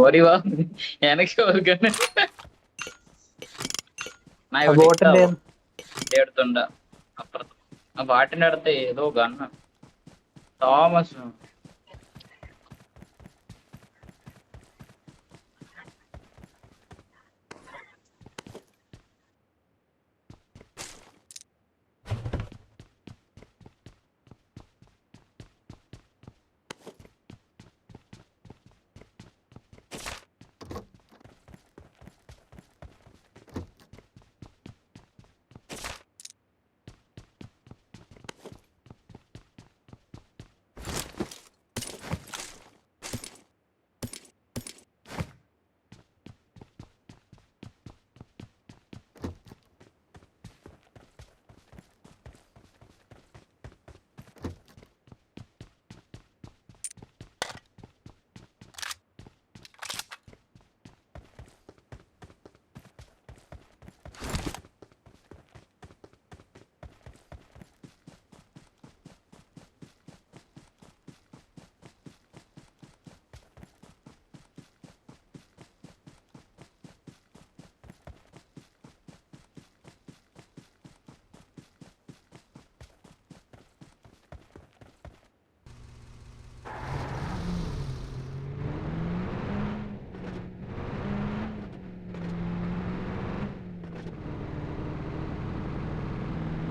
ഓടി വാ, എനിക്ക് ഓർക്കണേ. ഞാൻ ഇവിടെ ബോട്ടിന്റെ ഇട്ടാവോ എന്റെ അടുത്തുണ്ട് അപ്പുറത്ത്. ആ പാട്ടിന്റെ അടുത്ത് ഏതോ gun Thomas.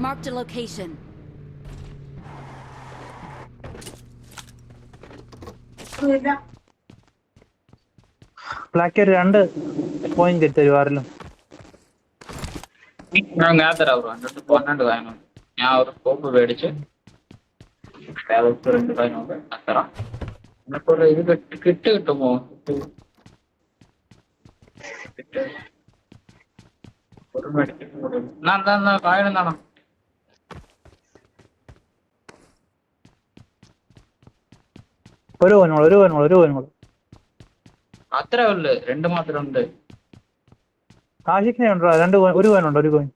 Marked a location. Black ഒരു 2 പോയിന്റ് തരും ആരെങ്കിലും. ഞാൻ തരാം ബ്രോ, എൻ്റെ അടുത്ത് 12 കായനുണ്ട്. ഞാൻ ഒരു കോപ്പ് മേടിച്ച് അത്ര എന്നെപ്പോലെ ഇത് കിട്ടുമോ? ഒരു മെഡിക്കൽ എന്താ കായനെന്താണോ? ഒരു പോയിനോളൂ. അത്രേ ഉള്ളു, 2 മാത്രം ഉണ്ട്. ആഷിഖിനെ ഉണ്ടോ? ഒരു കോയിൻ.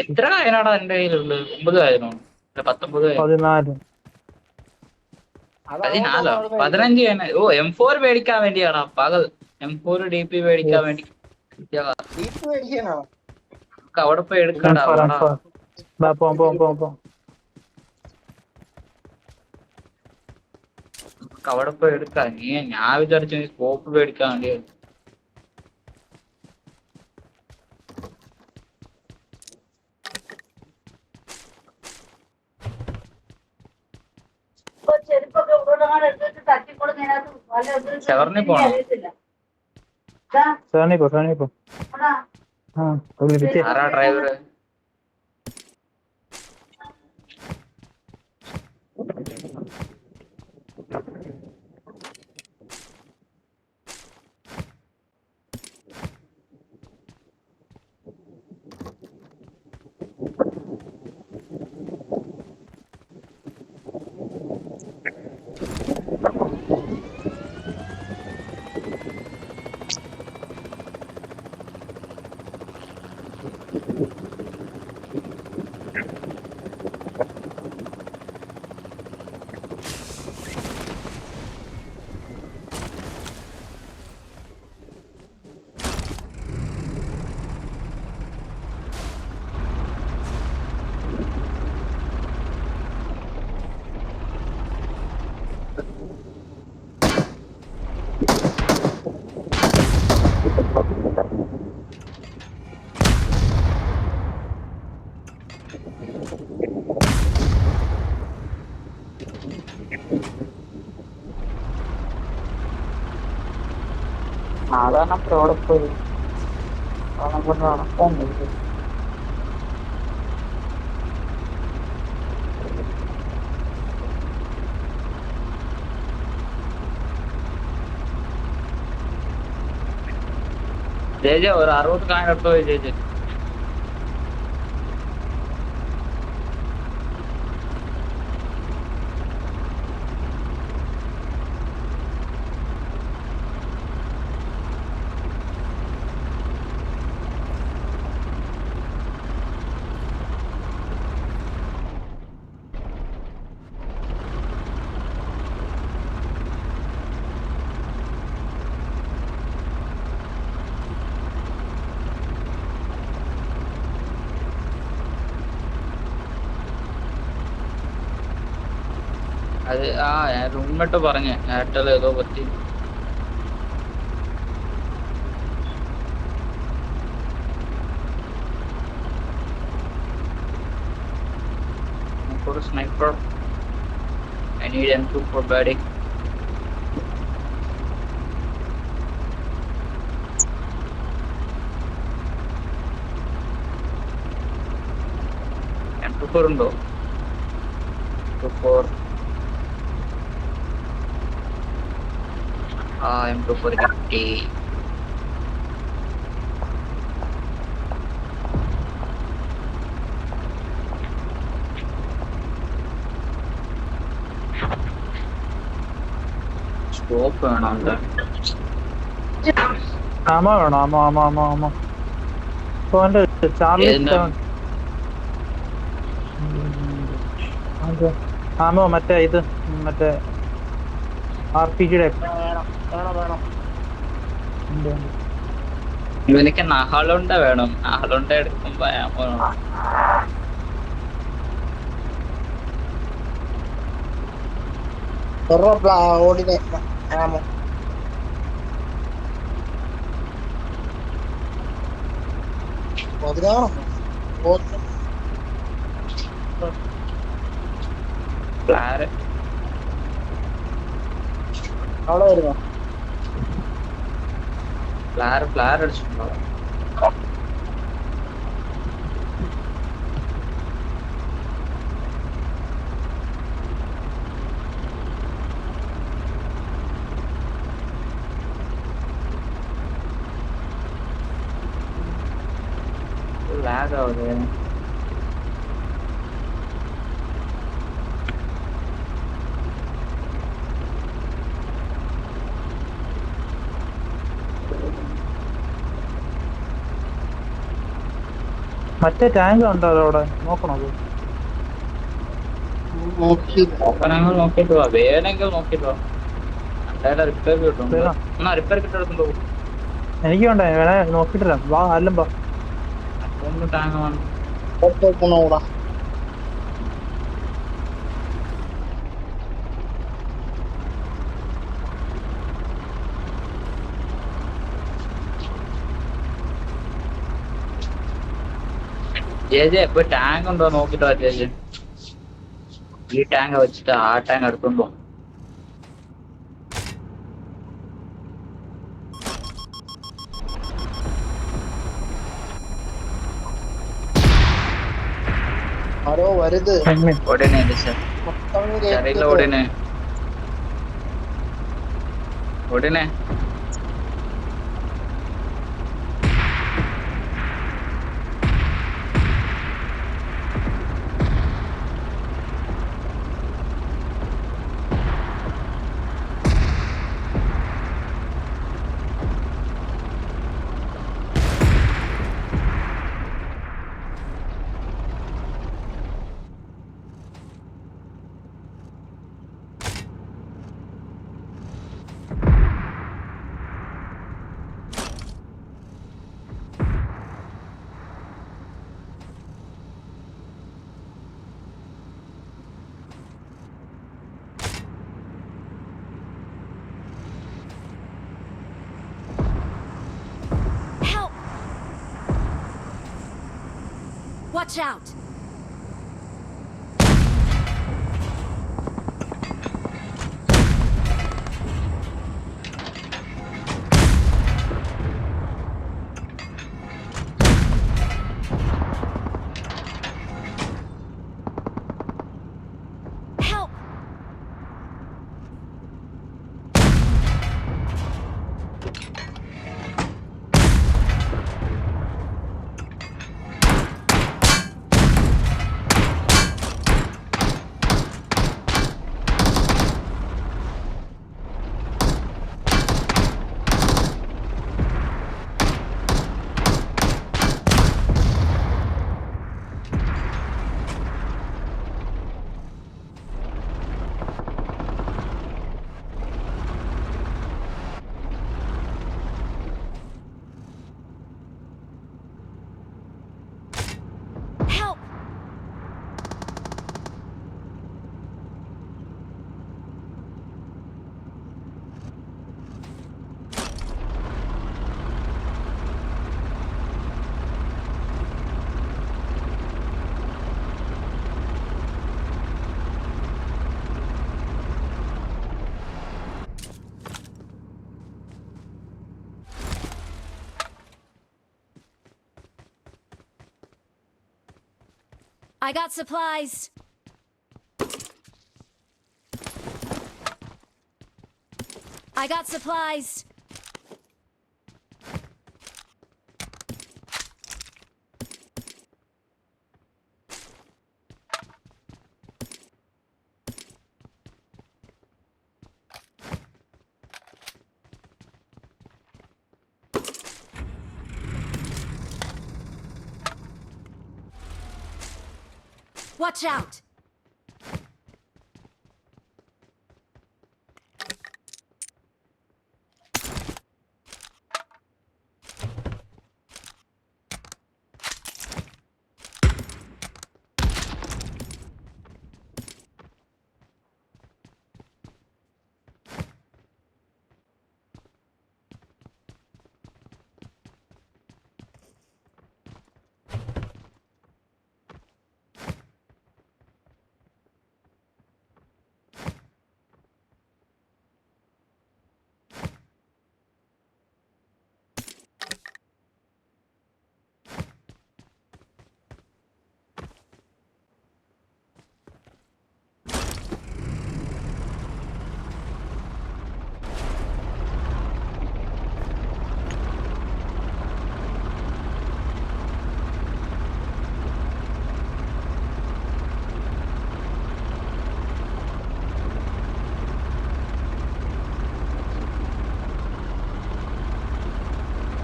എത്ര കായനാടാ എന്റെ കയ്യിലുള്ളത്? 9 കായനോ? 19 14. 14 15 കായന. ഓ M4 മേടിക്കാൻ വേണ്ടിയാടാ പകൽ. M4 DP മേടിക്കാൻ വേണ്ടി നമുക്ക് അവിടെ പോയി എടുക്കടാ. നമുക്ക് അവിടെ പോയി എടുക്കാം. ഞാൻ വിചാരിച്ചു സ്കോപ്പ് മേടിക്കാൻ വേണ്ടിയാണ്. സെവറിന് പോണോ? ആരാ ഡ്രൈവർ? സാധാരണ അവിടെ പോയി നടക്കാൻ ജയ ഒരു 60 കായൻ എടുത്തു പോയി ജയ. അത് ഞാൻ റൂമിട്ട് പറഞ്ഞ് എയർടെൽ ഏതോ പറ്റി. For a sniper, I need M2 for buddy. M24 ഉണ്ടോ? M24 M24 കിട്ടി. സ്കോപ്പ് വേണം എന്താ? ആമോ വേണോ? ആമോ ഇപ്പൊ അവന്റെ ചാർലി ഏതിന്റെ? ആമോ മറ്റേ ഇത് മറ്റേ RPG-യുടെ വേണം. ഇവനിക്ക് നഹളുണ്ട വേണം. നഹളുണ്ട എടുക്കുമ്പോ ammo വേണം. ഓടിനെ ആമോ അതിനാണോ ഫ്ലാര് അവിടെ വരുന്നോ? ഫ്ലാർ അടിച്ചിട്ടുണ്ടോ? ലാഗ് ആവുന്നത്. മറ്റേ ടാങ്ക് ഉണ്ടോ അവിടെ? നോക്കണോ അത്? നോക്കണമെങ്കിൽ നോക്കിട്ട് പോവാ. വേണമെങ്കിൽ നോക്കിട്ട് പോവാ. എന്തായാലും റിപ്പയർ കിട്ടും. വേണം. എന്നാ റിപ്പയർ കിട്ടുന്നുണ്ടോ? എനിക്ക് വേണ്ട, വേണേ നോക്കിട്ടില്ല. വാ അല്ലും വാ. ഒന്ന് ടാങ്ക് വേണം. കൂടാ ജെ ഇപ്പൊ ടാങ്ക് ഉണ്ടോ നോക്കിട്ടോ ചേച്ചി. ഈ ടാങ്ക് വെച്ചിട്ട് ആ ടാങ്ക് എടുത്തുണ്ടോ? ആരോ വരുത് ഉടനെ മൊത്തം ചെറിയില്ല. ഉടനെ Help! Watch out! Help! I got supplies. I got supplies. Watch out.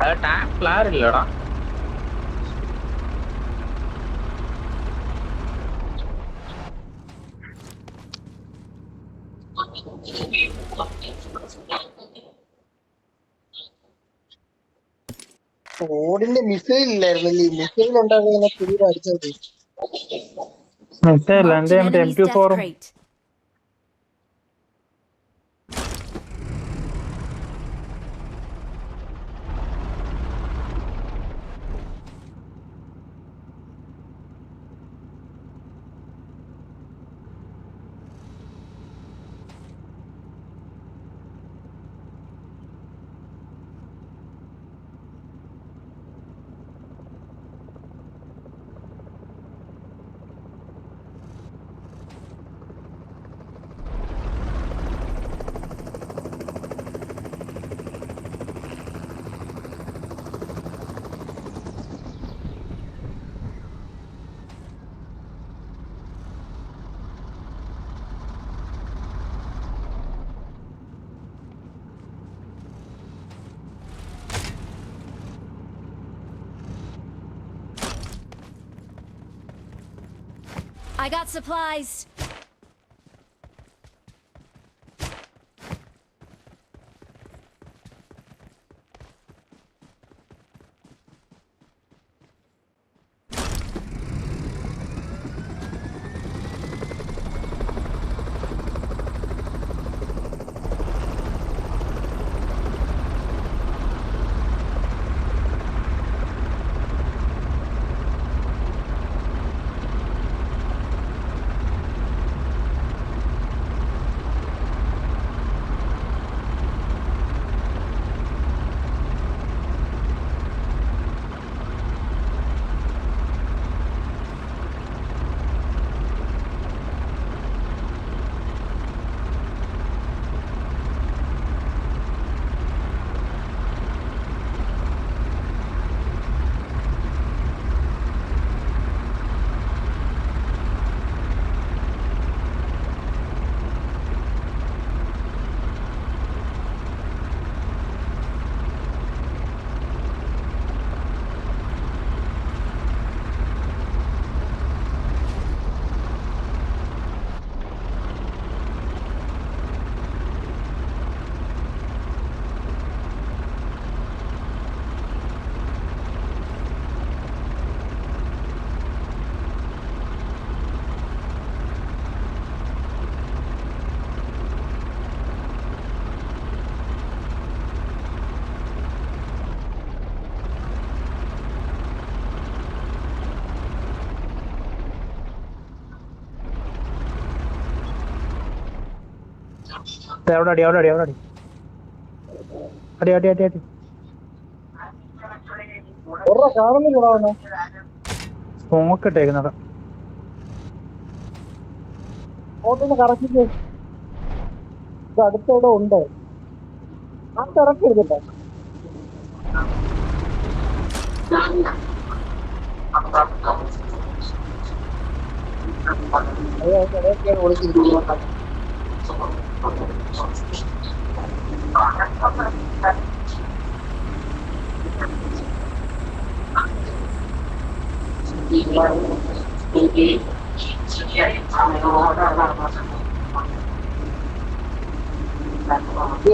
അത് ടാങ്ക് ഫ്ലയർ ഇല്ലടാ. റോഡിന്റെ മിസൈൽ ഇല്ലായിരുന്നല്ലേ? മിസൈൽ ഉണ്ടാക്കുന്ന പുതിയ അടിച്ചത്. മിസൈൽ Marked എന്റെ an മറ്റേ enemy's death M24 crate. I got supplies. അവിടെ അടി അവിടെ അടി അവിടെ അടി അടി അടി അടി അടി കാണുന്നില്ലടാ. സ്മോക്ക് ഇട്ടേക്കുന്നതാ. ബോട്ടിന് കറക്റ്റ് ഇത് അടുത്തവിടെ ഉണ്ട്. ആ തിറക്കരുതല്ലോ. ഇടയ്ക്കാണ് വിളിച്ചിരിക്കുന്നത്.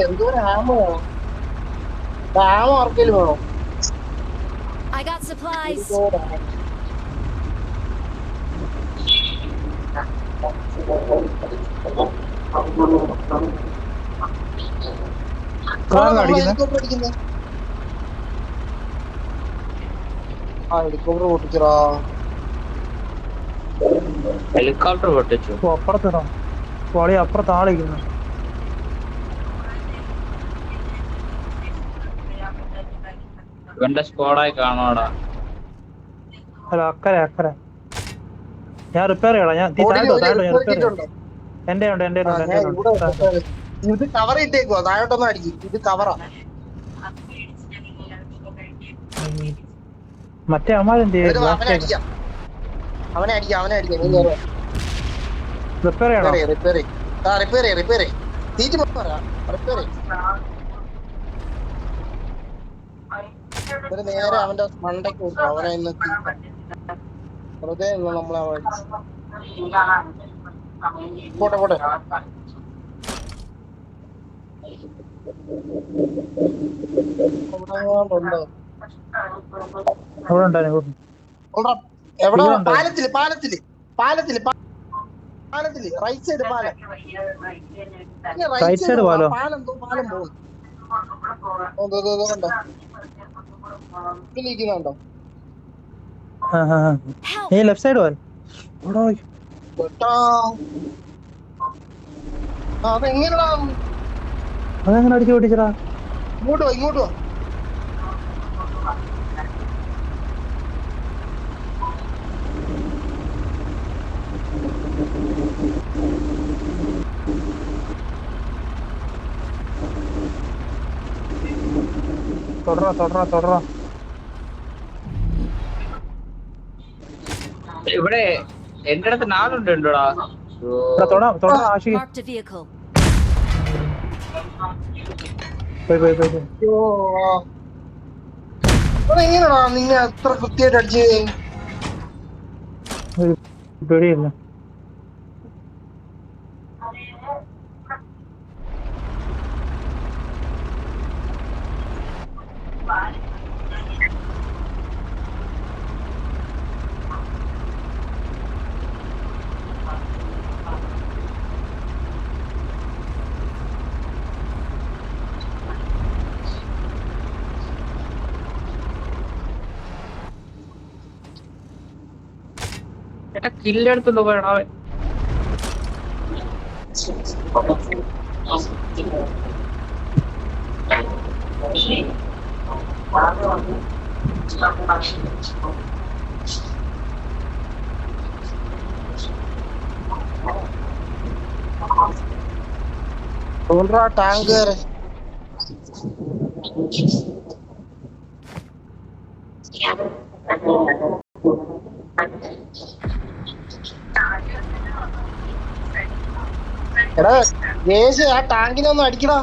എന്തോ ഹാമോ ഹാമോ ആർക്കെങ്കിലും വേണോ? I got supplies. ഹെലികോപ്റ്റർ അടിക്കുന്നത്. ആ ഹെലികോപ്റ്റർ പൊട്ടിച്ചറാ. ഹെലികോപ്റ്റർ പൊട്ടിച്ചു. അപ്പുറത്തിടാം. വളി അപ്പുറത്ത് ആളിരിക്കുന്നു. ഇവന്റെ സ്ക്വാഡായി കാണുവാടാ. അല്ല അക്കരെ അക്കരെ. ഞാൻ റിപ്പയർ ചെയ്യടാ. ഞാൻ റിപ്പയർ എന്റെ ഉണ്ട് എന്റെ ഇത് കവർ ഇട്ടേക്കുവാ. താഴോട്ടൊന്നും അടിക്കും. ഇത് കവറാ. മറ്റേ അമ്മാരെന്ത് അവനെ അടിക്കാം. റിപ്പയർ ചെയ്യണം. റിപ്പയർ സീറ്റ് നേരെ അവന്റെ മണ്ടയ്ക്ക് കൊടുക്കും. അവനെ ഇന്ന് വെറുതെ നമ്മളെ പോട്ടെ പോട്ടെ. അവിടെ ഉണ്ടായിരുന്നു. എവിടെ? പാലത്തില് റൈറ്റ് സൈഡ് പാലം. റൈറ്റ് സൈഡ് പാലം പോകുന്നുണ്ടോ? ഈ ലെഫ്റ്റ് സൈഡ് പാലം. അതെങ്ങനെയാ? അതെങ്ങനെ അടിച്ചു പൊട്ടിച്ചടാ? ഇങ്ങോട്ട് വാ. തൊടറാ. ഇവിടെ എന്റെ അടുത്ത് 4 ഉണ്ടോടാ. ആശി Marked a vehicle. എങ്ങനെയാ നിന്നെ അത്ര കൃത്യമായിട്ട് അടിച്ച്? പേടിയില്ല. ചേട്ടാ കില്ലെടുത്തു പോയടാ. ടാങ്ക് എടാ ജേസ് ആ ടാങ്കിനെ ഒന്ന് അടിക്കടാ.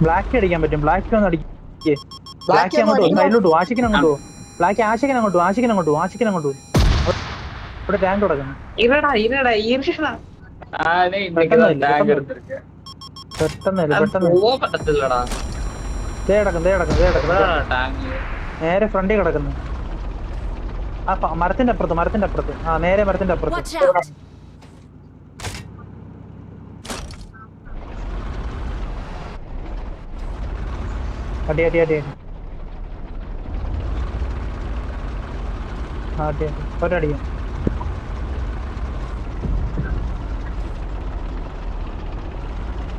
ബ്ലാക്ക് അടിക്കാൻ പറ്റും. ബ്ലാക്ക് ഒന്ന് അടിക്കേ. ബ്ലാക്ക് അങ്ങോട്ട് സൈഡിലോട്ട്. ആശിക്കൻ അങ്ങോട്ട്. ബ്ലാക്ക് ആശിക്കൻ അങ്ങോട്ട്. ഇവിടെ ടാങ്ക് കിടക്കുന്നു. പറ്റത്തില്ലടാ. നേരെ ഫ്രണ്ടിൽ കിടക്കുന്നു. ആ മരത്തിന്റെ അപ്പുറത്ത്. ആ നേരെ മരത്തിന്റെ അപ്പുറത്ത്. Watch out. അടി ഒരടിക്കാം.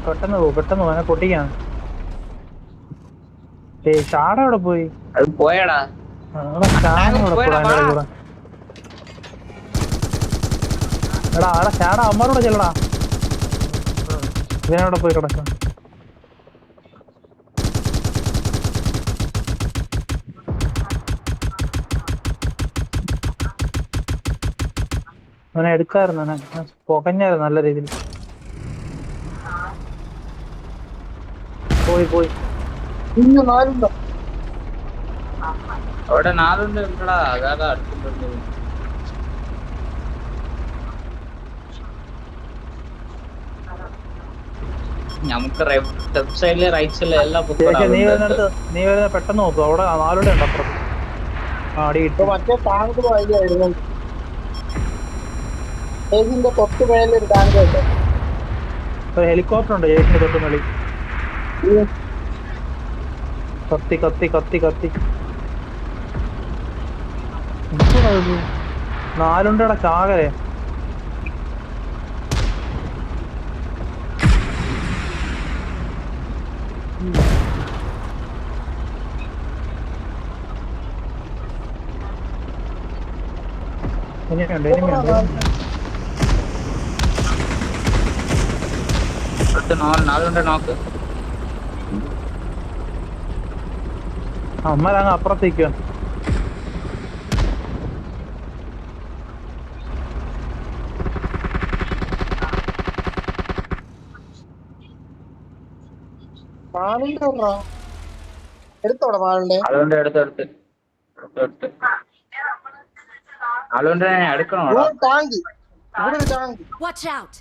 പെട്ടെന്ന് അവനെ പൊട്ടിക്കാണ്. ഷാഡ അവിടെ പോയി. അത് പോയടാ. എടാ ആടെ ഷാടാ അമ്മമാരോടെ ചെല്ലടാ. ഇതിനവിടെ പോയി കിടക്കാം. അവനെ എടുക്കായിരുന്നു, അവനെ പുകഞ്ഞായിരുന്നു നല്ല രീതിയിൽ. പോയി ഇന്ന് നാലുണ്ടോ? അവിടെ 4 ഉണ്ട് ഇല്ലടാ, അതാ അടുത്തുണ്ട്. നമുക്ക് ലെഫ്റ്റ് സൈഡില് റൈറ്റ് സൈഡില് എല്ലാം നീ വരുന്ന പെട്ടെന്ന് നോക്കും. അവിടെ 4 ഉണ്ട് അപ്പുറത്ത്. അടി ഇപ്പൊ മറ്റേ ടാങ്ക് പോയായിരുന്നു. ഏതിന്റെ തൊട്ട് മേലൊരു ടാങ്ക് ഉണ്ട്. ഹെലികോപ്റ്റർ ഉണ്ട് ജേഷിന്റെ തൊട്ട് മേളി. കത്തി 4 ചാകരെ. ഇനിയുണ്ട് 4 നോക്ക്. അമ്മരങ്ങ് അപ്പുറത്തേക്ക്. എടുത്തോടെ മാളുണ്ട്. അതുകൊണ്ട് എടുത്ത് അതുകൊണ്ട് ഞാൻ എടുക്കണോടാ. ടാങ്ക് ഇവിടെ ഒരു ടാങ്ക്. Watch out!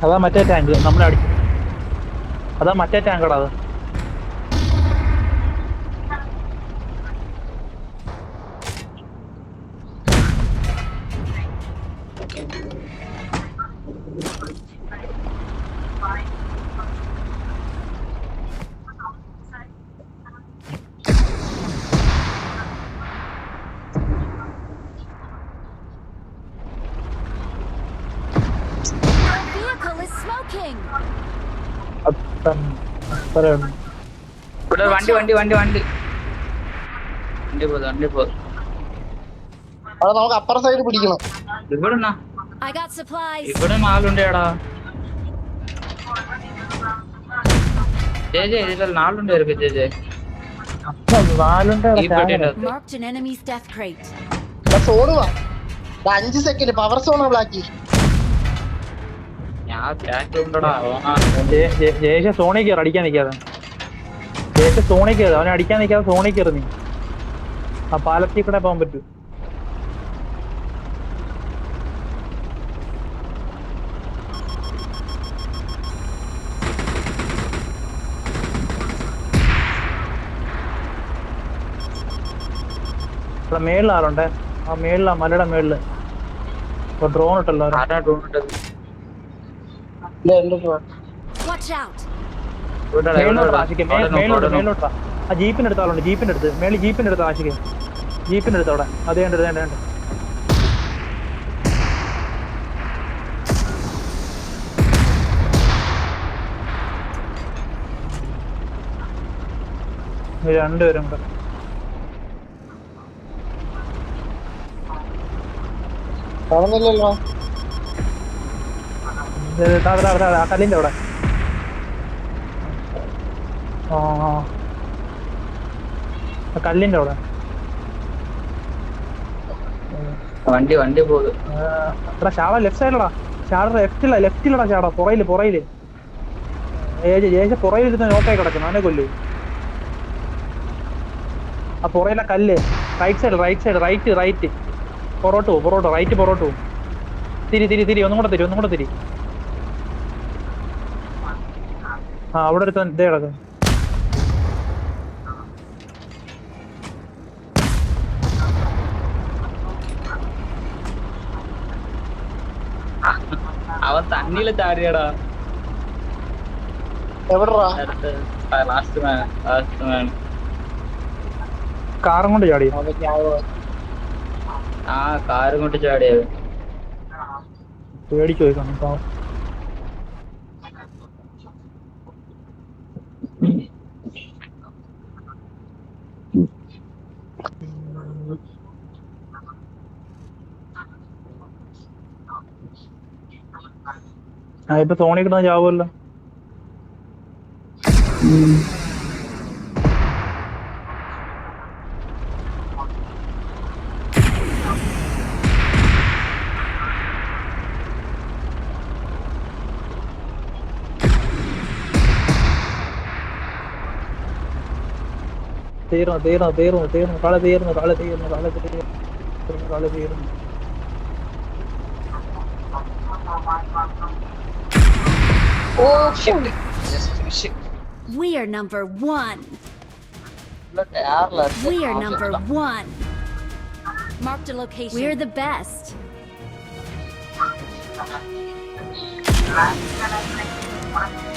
അതാ മറ്റേ ടാങ്ക് നമ്മളെ അടിക്കും. അതാ മറ്റേ ടാങ്കടാ അത്. Vehicle is smoking. ഇവിടെ വണ്ടി പോകും. അവിടെ നമുക്ക് അപ്പുറ സൈഡ് പിടിക്കണം. ഇവിടെന്നാ I got supplies. ഇവിടെ 4 ഉണ്ടേടാ. ഇതിൽ 4 ഉണ്ട് ജെ. ഈ പെട്ടിയുടെ Marked an enemy's death crate. Zone വാ. 5 സെക്കൻഡ് പവർ സോണാ ബ്ലാക്കി. ഞാൻ ബാക്ക് ഉണ്ടടാ. ജേഷ സോണി കയറി അടിക്കാൻ നിൽക്കാതെ. അവനെ അടിക്കാൻ നിൽക്കാതെ സോണി കയറി നീ. ആ പാലത്തിൽ കൂടെ പോകാൻ പറ്റൂ. ഇവിടെ മേളിൽ ആളുണ്ടേ. ആ മേളിലാ മലയുടെ മേളില് ഡ്രോൺ ഇട്ടല്ലോ. Watch out! മേലോട്ടാ. ആ ജീപ്പിന്റെ അടുത്ത് ആളുണ്ട്. ജീപ്പിന്റെ അടുത്ത് മേളിൽ ജീപ്പിന്റെ അടുത്ത് ആശിക്ക്. ജീപ്പിന്റെ അടുത്ത് അവിടെ അതേണ്ട രണ്ടുപേരും കൂടെ. കാണുന്നില്ലല്ലോ. ആ കല്ലിന്റെ അവിടെ. കല്ലിന്റെ അവിടെ വണ്ടി പോകും. എടാ ഷാള ലെഫ്റ്റ് സൈഡിലടാ. ഷാള ലെഫ്റ്റിലടാ ഷാള. പുറയില് പുറയിലിരുന്ന് നോക്കായി കിടക്കുന്നു. അവനെ കൊല്ലു. ആ പുറയിലെ കല്ല് റൈറ്റ് സൈഡ് റൈറ്റ് പൊറോട്ട് റൈറ്റ് തിരി ഒന്നും കൂടെ തിരി. ആ അവിടെ ഒരു ഇതേ കിടക്കും. അവൻ തണ്ണിയില് ചാടിയടാ. എവിടെടാ? ലാസ്റ്റ് മാൻ കാറും കൊണ്ട് ചാടി. ആ കാറും കൊണ്ട് ചാടിയത് പേടിച്ചു പോയി കാണും. ഇപ്പൊ സോണി കിട്ടുന്ന ചാവുമല്ലോ. തീർന്നു കളി തീർന്നു. Oh shit just miss. We are number one. എയർല We are number one. Marked a location. We're the best.